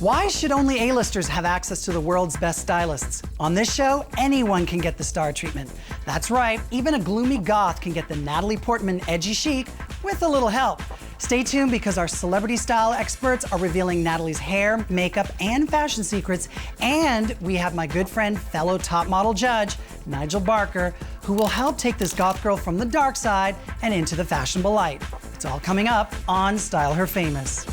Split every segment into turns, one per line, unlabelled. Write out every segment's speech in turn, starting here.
Why should only A-listers have access to the world's best stylists? On this show, anyone can get the star treatment. That's right, even a gloomy goth can get the Natalie Portman edgy chic with a little help. Stay tuned because our celebrity style experts are revealing Natalie's hair, makeup, and fashion secrets. And we have my good friend, fellow top model judge, Nigel Barker, who will help take this goth girl from the dark side and into the fashionable light. It's all coming up on Style Her Famous.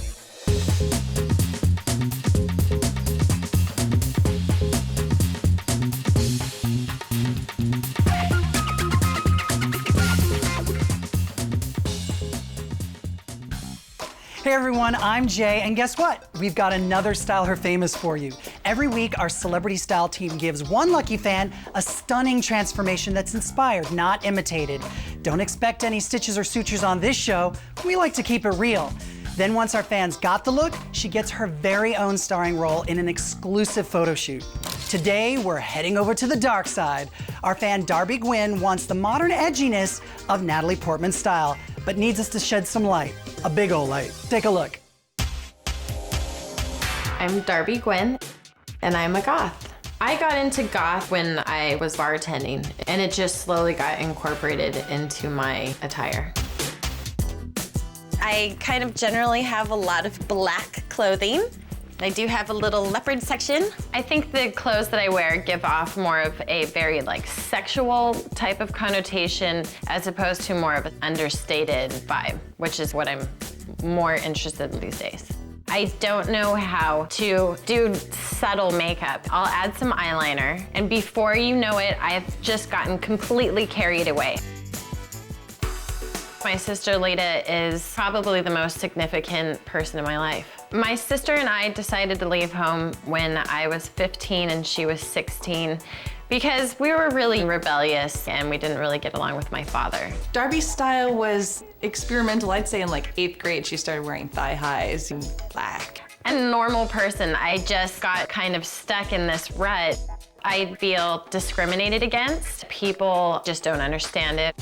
Hey everyone, I'm Jay, and guess what? We've got another Style Her Famous for you. Every week, our celebrity style team gives one lucky fan a stunning transformation that's inspired, not imitated. Don't expect any stitches or sutures on this show. We like to keep it real. Then once our fans got the look, she gets her very own starring role in an exclusive photo shoot. Today, we're heading over to the dark side. Our fan Darby Gwynn wants the modern edginess of Natalie Portman's style, but needs us to shed some light. A big old light. Take a look.
I'm Darby Gwynn, and I'm a goth. I got into goth when I was bartending, and it just slowly got incorporated into my attire.
I kind of generally have a lot of black clothing. I do have a little leopard section.
I think the clothes that I wear give off more of a very sexual type of connotation as opposed to more of an understated vibe, which is what I'm more interested in these days. I don't know how to do subtle makeup. I'll add some eyeliner, and before you know it, I've just gotten completely carried away. My sister Lita is probably the most significant person in my life. My sister and I decided to leave home when I was 15 and she was 16 because we were really rebellious and we didn't really get along with my father.
Darby's style was experimental. I'd say in 8th grade, she started wearing thigh highs and black.
I'm a normal person. I just got kind of stuck in this rut. I feel discriminated against. People just don't understand it.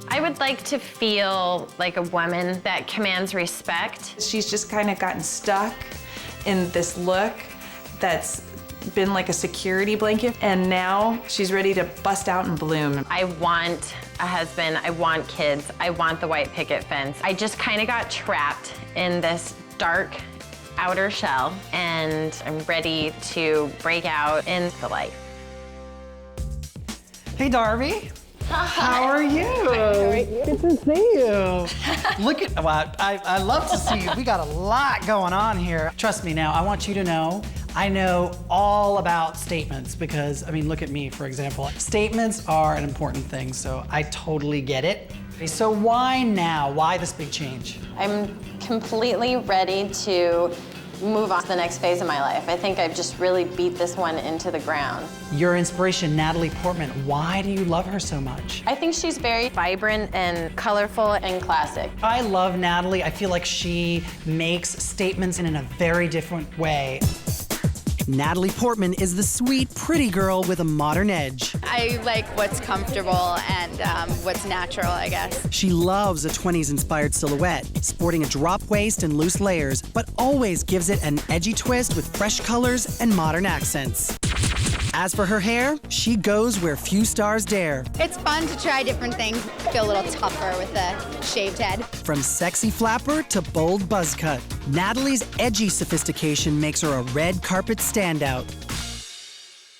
I would like to feel like a woman that commands respect.
She's just kind of gotten stuck in this look that's been like a security blanket, and now she's ready to bust out and bloom.
I want a husband, I want kids, I want the white picket fence. I just kind of got trapped in this dark outer shell, and I'm ready to break out in the light.
Hey Darby. How are you? Good to see you. Look at, well, I love to see you. We got a lot going on here. Trust me now, I want you to know, I know all about statements because, look at me, for example. Statements are an important thing, so I totally get it. So why now? Why this big change?
I'm completely ready to move on to the next phase of my life. I think I've just really beat this one into the ground.
Your inspiration, Natalie Portman, why do you love her so much?
I think she's very vibrant and colorful and classic.
I love Natalie. I feel like she makes statements in a very different way. Natalie Portman is the sweet, pretty girl with a modern edge.
I like what's comfortable and what's natural, I guess.
She loves a 20s-inspired silhouette, sporting a drop waist and loose layers, but always gives it an edgy twist with fresh colors and modern accents. As for her hair, she goes where few stars dare.
It's fun to try different things, feel a little tougher with a shaved head.
From sexy flapper to bold buzz cut, Natalie's edgy sophistication makes her a red carpet standout.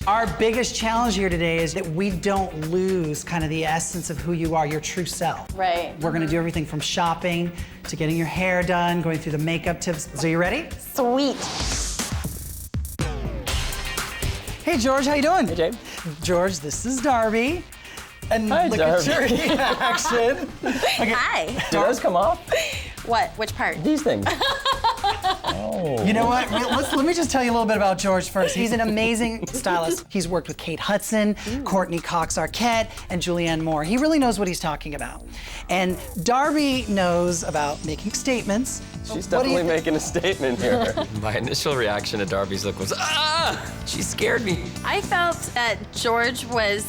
Our biggest challenge here today is that we don't lose kind of the essence of who you are, your true self.
Right.
We're gonna do everything from shopping to getting your hair done, going through the makeup tips. So you ready?
Sweet.
Hey George, how you doing?
Hey Jay.
George, this is Darby. And
Hi,
look
Darby.
at your reaction. Okay.
Hi.
Do those come off?
What? Which part?
These things. Oh.
You know what? Let me just tell you a little bit about George first. He's an amazing stylist. He's worked with Kate Hudson, Courtney Cox Arquette, and Julianne Moore. He really knows what he's talking about. And Darby knows about making statements.
She's definitely making a statement here.
My initial reaction to Darby's look was, ah! She scared me.
I felt that George was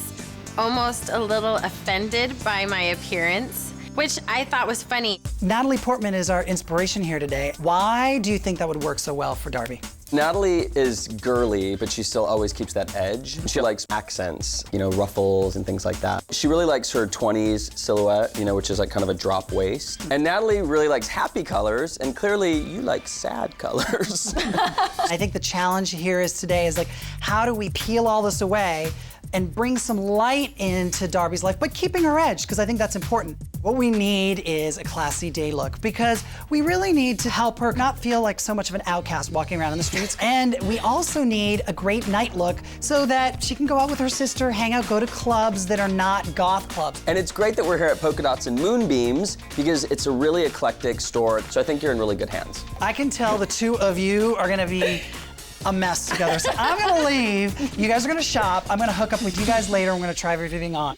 almost a little offended by my appearance.
which I thought was funny.
Natalie Portman is our inspiration here today. Why do you think that would work so well for Darby?
Natalie is girly, but she still always keeps that edge. She likes accents, you know, ruffles and things like that. She really likes her 20s silhouette, you know, which is like kind of a drop waist. And Natalie really likes happy colors, and clearly you like sad colors.
I think the challenge here is today is like, how do we peel all this away and bring some light into Darby's life, but keeping her edge, because I think that's important. What we need is a classy day look, because we really need to help her not feel like so much of an outcast walking around in the streets. And we also need a great night look so that she can go out with her sister, hang out, go to clubs that are not goth clubs.
And it's great that we're here at Polka Dots and Moonbeams because it's a really eclectic store, so I think you're in really good hands.
I can tell the two of you are gonna be a mess together. So I'm gonna leave. You guys are gonna shop. I'm gonna hook up with you guys later. I'm gonna try everything on.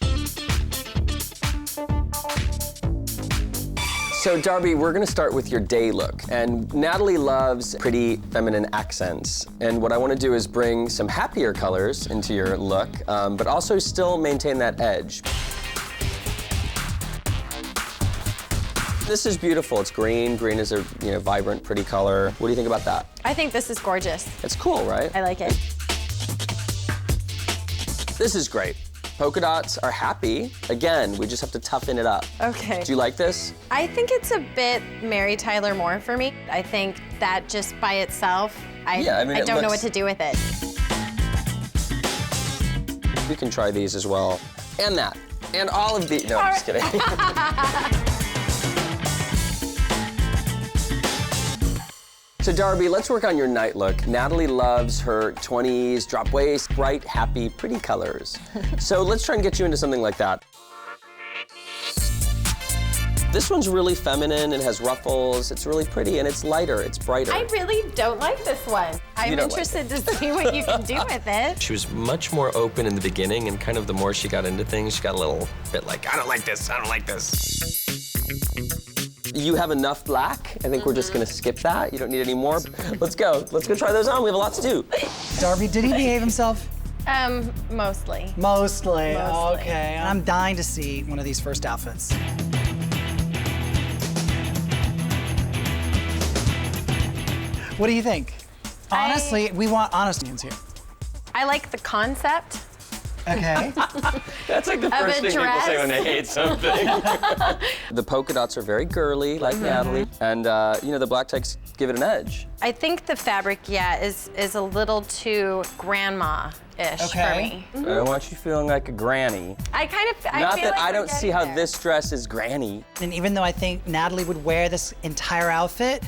So Darby, we're gonna start with your day look. And Natalie loves pretty feminine accents. And what I wanna do is bring some happier colors into your look, but also still maintain that edge. This is beautiful. It's green. Green is a vibrant, pretty color. What do you think about that?
I think this is gorgeous.
It's cool, right?
I like it.
This is great. Polka dots are happy. Again, we just have to toughen it up.
Okay.
Do you like this?
I think it's a bit Mary Tyler Moore for me. I think that just by itself, I don't know what to do with it.
You can try these as well. And that. And all of these. No, I'm just kidding. So Darby, let's work on your night look. Natalie loves her 20s, drop waist, bright, happy, pretty colors. So let's try and get you into something like that. This one's really feminine, it has ruffles, it's really pretty, and it's lighter, it's brighter.
I really don't like this one. I'm interested to see what you can do with it.
She was much more open in the beginning, and kind of the more she got into things, she got a little bit like, I don't like this, I don't like this.
You have enough black. I think we're just gonna skip that. You don't need any more. Let's go. Let's go try those on. We have a lot to do.
Darby, did he behave himself?
Mostly.
Mostly. Okay. I'm dying to see one of these first outfits. What do you think? Honestly, we want honest opinions here.
I like the concept.
Okay.
That's like the first thing people say when they hate something. The polka dots are very girly, like Natalie. And, the black tights give it an edge.
I think the fabric, is a little too grandma-ish for me.
I don't want you feeling like a granny.
I
Not
feel
that
like
I don't see how
there.
this dress is granny.
And even though I think Natalie would wear this entire outfit,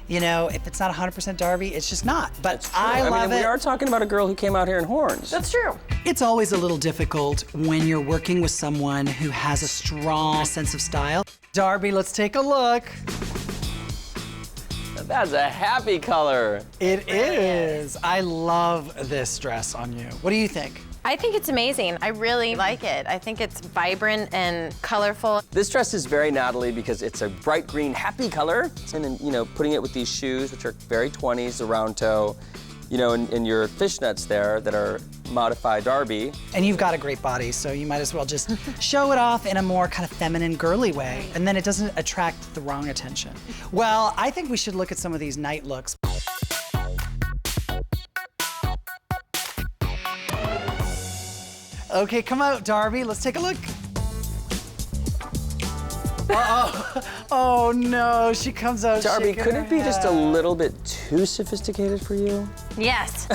if it's not 100% Darby, it's just not. But I love it.
We are talking about a girl who came out here in horns.
That's true.
It's always a little difficult when you're working with someone who has a strong sense of style. Darby, let's take a look.
That's a happy color.
It is. I love this dress on you. What do you think?
I think it's amazing. I really like it. I think it's vibrant and colorful.
This dress is very Natalie because it's a bright green, happy color. And then, putting it with these shoes, which are very 20s, the round toe, and your fishnets there that are modified Darby.
And you've got a great body, so you might as well just show it off in a more kind of feminine, girly way, and then it doesn't attract the wrong attention. Well, I think we should look at some of these night looks. Okay, come out, Darby. Let's take a look. Uh-oh. Oh, no, she comes out
Darby,
shaking
could
her
it be just a
head.
little bit too sophisticated for you?
Yes.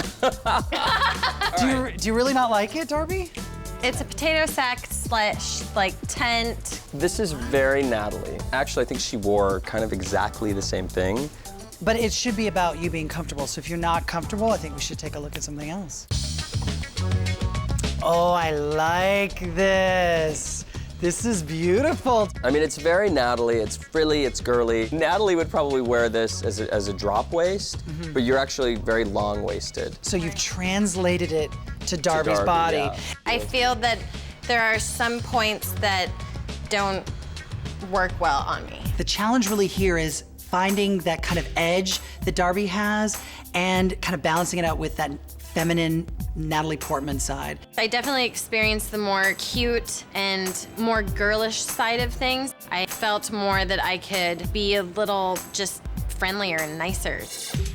Do you really not like it, Darby?
It's a potato sack / tent.
This is very Natalie. Actually, I think she wore kind of exactly the same thing.
But it should be about you being comfortable. So if you're not comfortable, I think we should take a look at something else. Oh, I like this. This is beautiful.
I mean, it's very Natalie. It's frilly, it's girly. Natalie would probably wear this as a drop waist, but you're actually very long-waisted.
So you've translated it to Darby's body.
Yeah.
I feel that there are some points that don't work well on me.
The challenge really here is finding that kind of edge that Darby has and kind of balancing it out with that feminine Natalie Portman side.
I definitely experienced the more cute and more girlish side of things. I felt more that I could be a little just friendlier and nicer.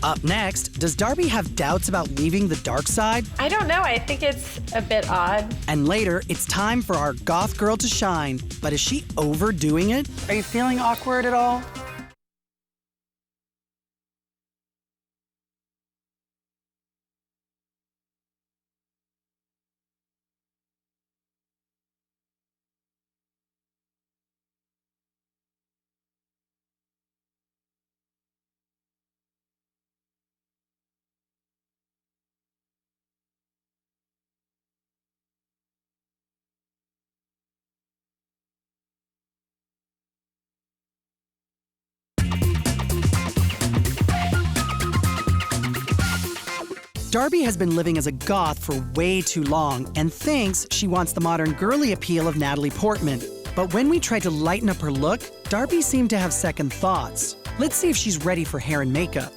Up next, does Darby have doubts about leaving the dark side?
I don't know, I think it's a bit odd.
And later, it's time for our goth girl to shine. But is she overdoing it? Are you feeling awkward at all? Darby has been living as a goth for way too long and thinks she wants the modern girly appeal of Natalie Portman. But when we tried to lighten up her look, Darby seemed to have second thoughts. Let's see if she's ready for hair and makeup.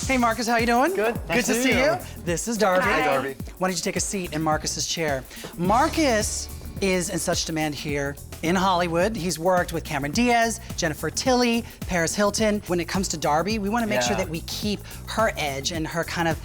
Hey Marcus, how you doing?
Good.
Good to see you. This is Darby.
Hi, Darby.
Why don't you take a seat in Marcus's chair? Marcus is in such demand here in Hollywood. He's worked with Cameron Diaz, Jennifer Tilly, Paris Hilton. When it comes to Darby, we want to make sure that we keep her edge and her kind of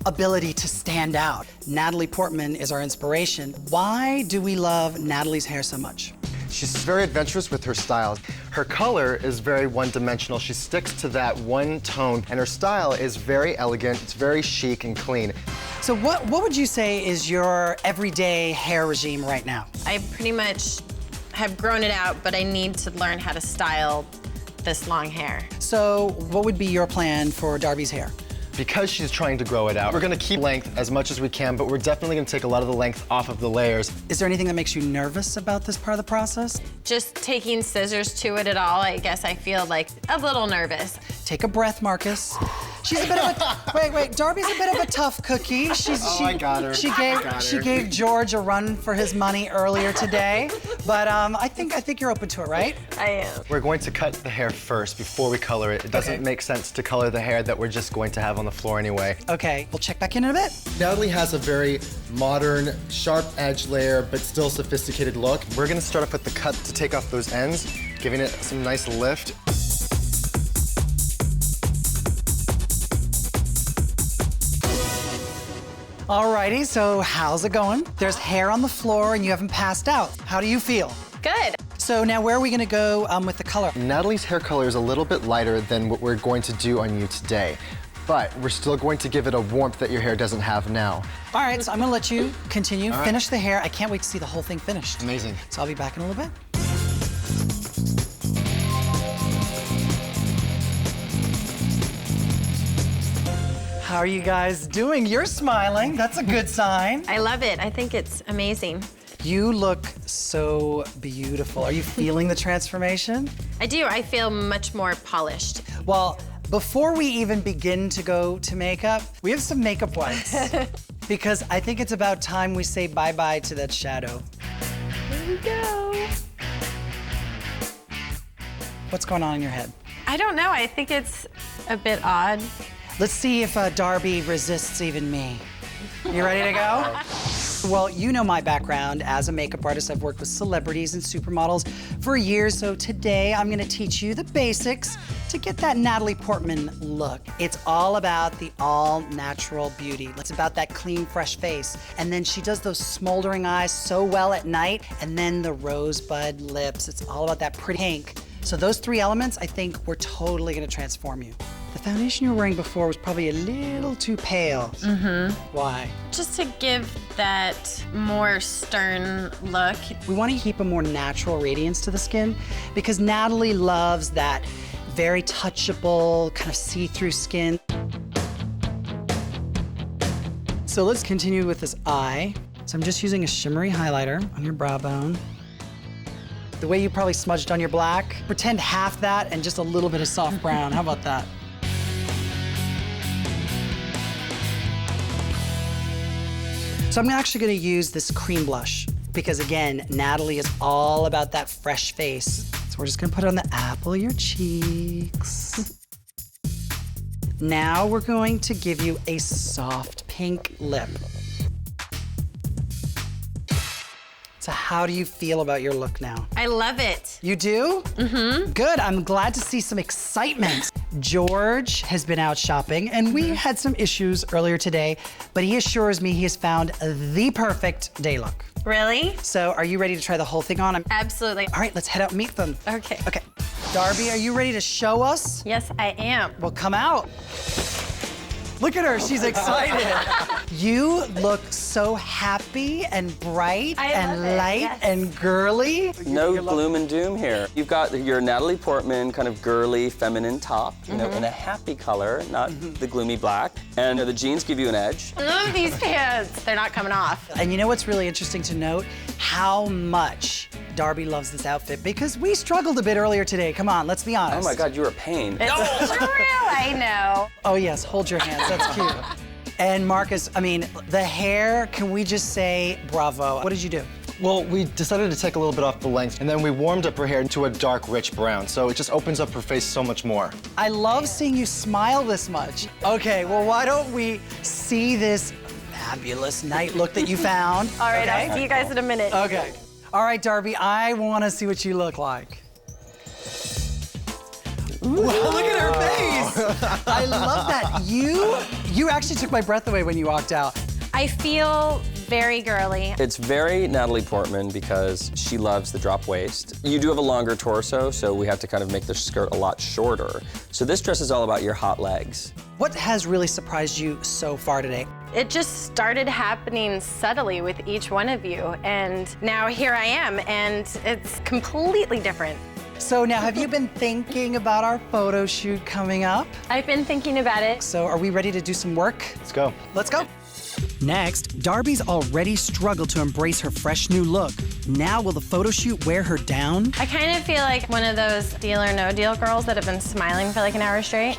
ability to stand out. Natalie Portman is our inspiration. Why do we love Natalie's hair so much?
She's very adventurous with her style. Her color is very one-dimensional. She sticks to that one tone, and her style is very elegant. It's very chic and clean.
So what would you say is your everyday hair regime right now?
I pretty much have grown it out, but I need to learn how to style this long hair.
So what would be your plan for Darby's hair?
Because she's trying to grow it out, we're gonna keep length as much as we can, but we're definitely gonna take a lot of the length off of the layers.
Is there anything that makes you nervous about this part of the process?
Just taking scissors to it at all, I guess I feel like a little nervous.
Take a breath, Marcus. She's a bit of a, wait, Darby's a bit of a tough cookie.
I got her.
She gave George a run for his money earlier today, but I think you're open to it, right?
I am.
We're going to cut the hair first before we color it. It doesn't make sense to color the hair that we're just going to have on the floor anyway.
Okay, we'll check back in a bit.
Natalie has a very modern, sharp edge layer, but still sophisticated look. We're gonna start off with the cut to take off those ends, giving it some nice lift.
Alrighty, so how's it going? There's hair on the floor and you haven't passed out. How do you feel?
Good.
So now where are we gonna go with the color?
Natalie's hair color is a little bit lighter than what we're going to do on you today, but we're still going to give it a warmth that your hair doesn't have now.
All right, so I'm gonna let you continue, finish the hair. I can't wait to see the whole thing finished.
Amazing.
So I'll be back in a little bit. How are you guys doing? You're smiling, that's a good sign.
I love it. I think it's amazing.
You look so beautiful. Are you feeling the transformation?
I do. I feel much more polished.
Well, before we even begin to go to makeup, we have some makeup wipes. Because I think it's about time we say bye-bye to that shadow.
Here we go.
What's going on in your head?
I don't know. I think it's a bit odd.
Let's see if Darby resists even me. You ready to go? Well, you know my background as a makeup artist. I've worked with celebrities and supermodels for years, so today I'm gonna teach you the basics to get that Natalie Portman look. It's all about the all-natural beauty. It's about that clean, fresh face. And then she does those smoldering eyes so well at night, and then the rosebud lips. It's all about that pretty pink. So those three elements, I think, were totally gonna transform you. The foundation you were wearing before was probably a little too pale. Why?
Just to give that more stern look.
We want to keep a more natural radiance to the skin because Natalie loves that very touchable, kind of see-through skin. So let's continue with this eye. So I'm just using a shimmery highlighter on your brow bone. The way you probably smudged on your black, pretend half that and just a little bit of soft brown. How about that? So I'm actually gonna use this cream blush because again, Natalie is all about that fresh face. So we're just gonna put it on the apple of your cheeks. Now we're going to give you a soft pink lip. So how do you feel about your look now?
I love it.
You do? Mm-hmm. Good, I'm glad to see some excitement. George has been out shopping and we had some issues earlier today, but he assures me he has found the perfect day look.
Really?
So are you ready to try the whole thing on?
Absolutely.
All right, let's head out and meet them.
Okay.
Okay. Darby, are you ready to show us?
Yes, I am.
Well, come out. Look at her, she's excited. You look so happy and bright and light and girly.
No gloom and doom here. You've got your Natalie Portman kind of girly, feminine top, you know, in a happy color, not the gloomy black. And the jeans give you an edge.
I love these pants. They're not coming off.
And you know what's really interesting to note? How much Darby loves this outfit, because we struggled a bit earlier today. Come on, let's be honest.
Oh my God, you were a pain.
It's true, I know.
Oh yes, hold your hands, that's cute. And Marcus, I mean, the hair, can we just say bravo? What did you do?
Well, we decided to take a little bit off the length, and then we warmed up her hair into a dark, rich brown, so it just opens up her face so much more.
I love seeing you smile this much. Okay, well, why don't we see this fabulous night look that you found?
All right,
okay?
I'll see you guys in a minute.
Okay. All right, Darby, I want to see what you look like. Ooh, look at her face. I love that. You actually took my breath away when you walked out.
I feel very girly.
It's very Natalie Portman because she loves the drop waist. You do have a longer torso, so we have to kind of make the skirt a lot shorter. So this dress is all about your hot legs.
What has really surprised you so far today?
It just started happening subtly with each one of you, and now here I am, and it's completely different.
So now, have you been thinking about our photo shoot coming up?
I've been thinking about it.
So are we ready to do some work?
Let's go.
Let's go. Next, Darby's already struggled to embrace her fresh new look. Now will the photo shoot wear her down?
I kind of feel like one of those Deal or No Deal girls that have been smiling for like an hour straight.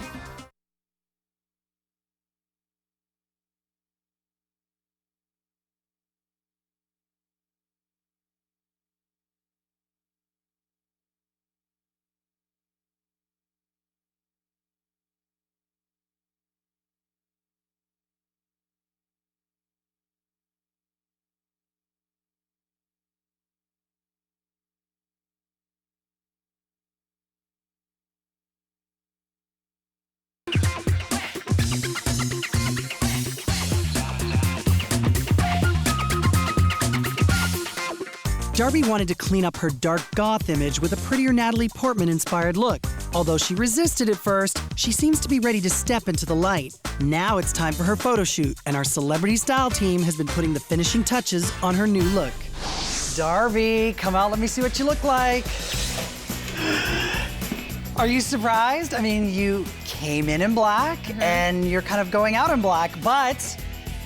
Darby wanted to clean up her dark goth image with a prettier Natalie Portman-inspired look. Although she resisted at first, she seems to be ready to step into the light. Now it's time for her photo shoot, and our celebrity style team has been putting the finishing touches on her new look. Darby, come out, let me see what you look like. Are you surprised? I mean, you came in black, and you're kind of going out in black, but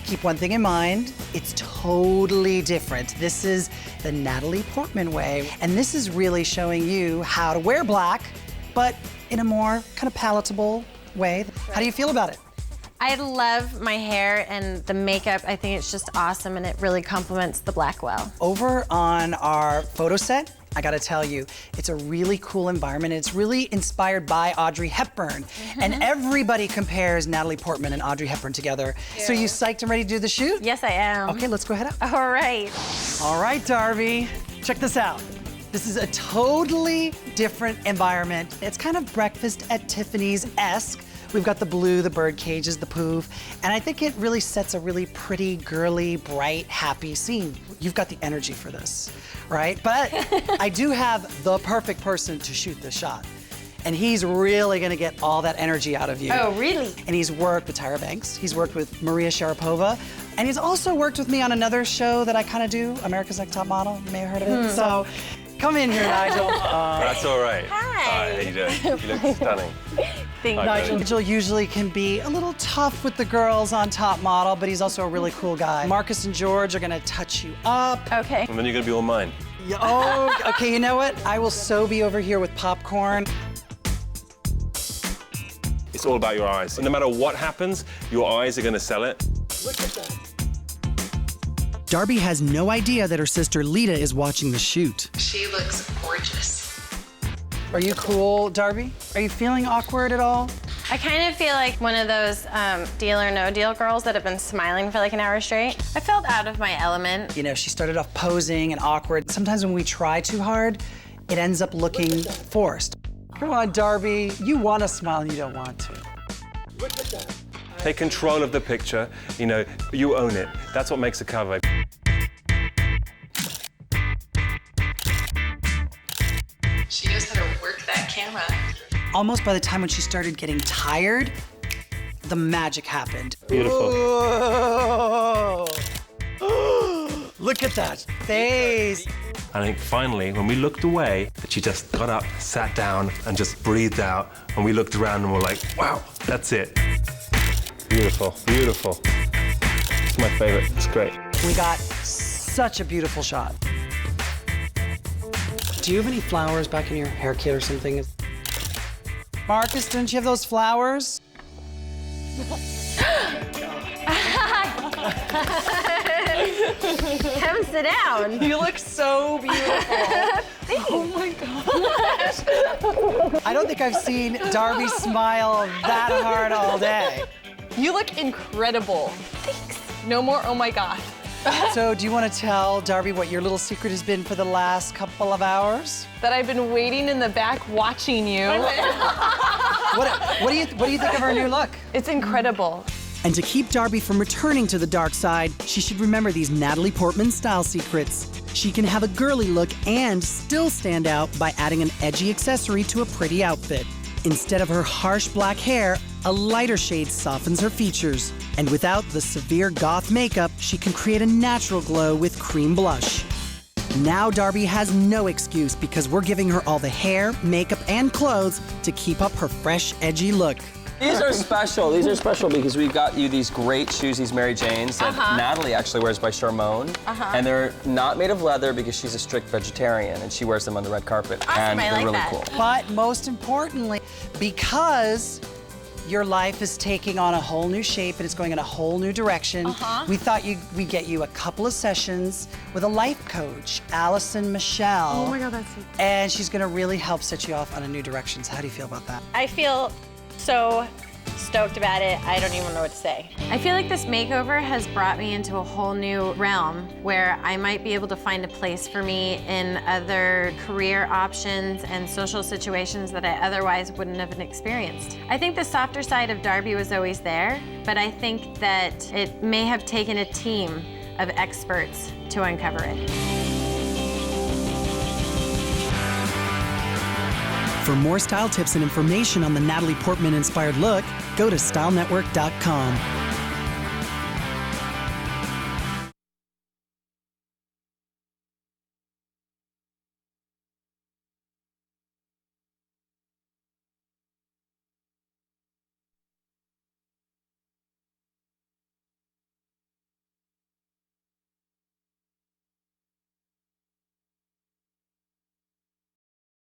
keep one thing in mind, it's totally different. This is the Natalie Portman way, and this is really showing you how to wear black, but in a more kind of palatable way. How do you feel about it?
I love my hair and the makeup. I think it's just awesome, and it really complements the black well.
Over on our photo set, I gotta tell you, it's a really cool environment. It's really inspired by Audrey Hepburn. And everybody compares Natalie Portman and Audrey Hepburn together. So you psyched and ready to do the shoot?
Yes, I am.
Okay, let's go ahead up.
All right.
All right, Darby, check this out. This is a totally different environment. It's kind of Breakfast at Tiffany's-esque. We've got the blue, the bird cages, the poof, and I think it really sets a really pretty, girly, bright, happy scene. You've got the energy for this, right? But I do have the perfect person to shoot this shot. And he's really gonna get all that energy out of you.
Oh, really?
And he's worked with Tyra Banks, he's worked with Maria Sharapova, and he's also worked with me on another show that I kind of do, America's Next Top Model. You may have heard of it. So, come in here, Nigel.
That's all right.
Hi.
How you doing? You look stunning.
Thank you.
Nigel usually can be a little tough with the girls on Top Model, but he's also a really cool guy. Marcus and George are gonna touch you up.
Okay.
And then you're gonna be all mine.
Yeah, oh, okay, you know what? I will so be over here with popcorn.
It's all about your eyes. No matter what happens, your eyes are gonna sell it.
Look at that. Darby has no idea that her sister Lita is watching the shoot.
She looks gorgeous.
Are you cool, Darby? Are you feeling awkward at all?
I kind of feel like one of those deal or no deal girls that have been smiling for like an hour straight. I felt out of my element.
You know, she started off posing and awkward. Sometimes when we try too hard, it ends up looking forced. Come on, Darby. You want to smile and you don't want to.
Take control of the picture. You know, you own it. That's what makes a cover.
She knows how to work that camera.
Almost by the time when she started getting tired, the magic happened.
Beautiful.
Look at that face.
I think finally, when we looked away, that she just got up, sat down, and just breathed out. And we looked around and were like, wow, that's it. Beautiful, beautiful. It's my favorite, it's great.
We got such a beautiful shot. Do you have any flowers back in your hair kit or something? Marcus, didn't you have those flowers?
Kevin, sit down.
You look so beautiful. Oh my gosh.
I don't think I've seen Darby smile that hard all day.
You look incredible. Thanks. No more, oh my God.
So do you want to tell Darby what your little secret has been for the last couple of hours?
That I've been waiting in the back watching you.
What do you think of her new look?
It's incredible.
And to keep Darby from returning to the dark side, she should remember these Natalie Portman style secrets. She can have a girly look and still stand out by adding an edgy accessory to a pretty outfit. Instead of her harsh black hair, a lighter shade softens her features. And without the severe goth makeup, she can create a natural glow with cream blush. Now Darby has no excuse because we're giving her all the hair, makeup, and clothes to keep up her fresh, edgy look.
These are special. These are special because we've got you these great shoes, these Mary Janes that Natalie actually wears by Charmone. And they're not made of leather because she's a strict vegetarian and she wears them on the red carpet.
Awesome,
and
I
they're
like
really
that.
cool.
But most importantly, because your life is taking on a whole new shape and it's going in a whole new direction, we thought we'd get you a couple of sessions with a life coach, Allison Michelle.
Oh my God, that's so cool.
And she's gonna really help set you off on a new direction. So how do you feel about that?
I feel so stoked about it. I don't even know what to say. I feel like this makeover has brought me into a whole new realm where I might be able to find a place for me in other career options and social situations that I otherwise wouldn't have experienced. I think the softer side of Darby was always there, but I think that it may have taken a team of experts to uncover it.
For more style tips and information on the Natalie Portman inspired look, go to stylenetwork.com.